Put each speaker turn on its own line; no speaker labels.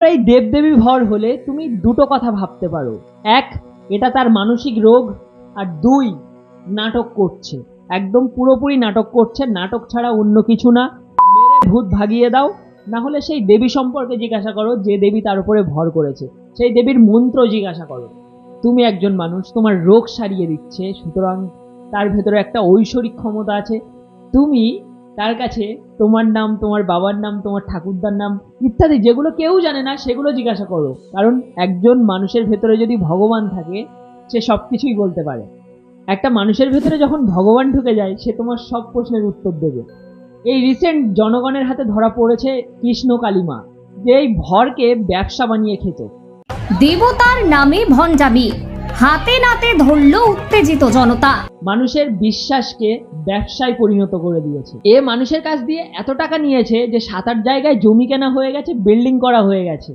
এই দেবদেবী ভর হলে তুমি দুটো কথা ভাবতে পারো। এক, এটা তার মানসিক রোগ, আর দুই, নাটক করছে, একদম পুরোপুরি নাটক করছে, নাটক ছাড়া অন্য কিছু না। মেরে ভূত ভাগিয়ে দাও, না হলে সেই দেবী সম্পর্কে জিজ্ঞাসা করো যে দেবী তার উপরে ভর করেছে, সেই দেবীর মন্ত্র জিজ্ঞাসা করো। তুমি একজন মানুষ, তোমার রোগ সারিয়ে দিচ্ছে, সুতরাং তার ভেতরে একটা ঐশ্বরিক ক্ষমতা আছে। তুমি তার কাছে তোমার নাম, তোমার বাবার নাম, তোমার ঠাকুরদার নাম ইত্যাদি যেগুলো কেউ জানে না সেগুলো জিজ্ঞাসা করো, কারণ একজন মানুষের ভেতরে যদি ভগবান থাকে সে সবকিছুই বলতে পারে। একটা মানুষের ভেতরে যখন ভগবান ঢুকে যায় সে তোমার সব প্রশ্নের উত্তর দেবে। এই রিসেন্ট জনগণের হাতে ধরা পড়েছে কৃষ্ণ কালিমা, যে এই ভরকে ব্যবসা বানিয়ে খেত।
দেবতার নামে ভণ্ডামি, হাতে নাতে ধরল উত্তেজিত জনতা।
মানুষের বিশ্বাসকে ব্যবসায় পরিণত করে দিয়েছে। এ মানুষের কাছ দিয়ে এত টাকা নিয়েছে যে 7-8 জায়গায় জমি কেনা হয়ে গেছে, বিল্ডিং করা হয়ে গেছে।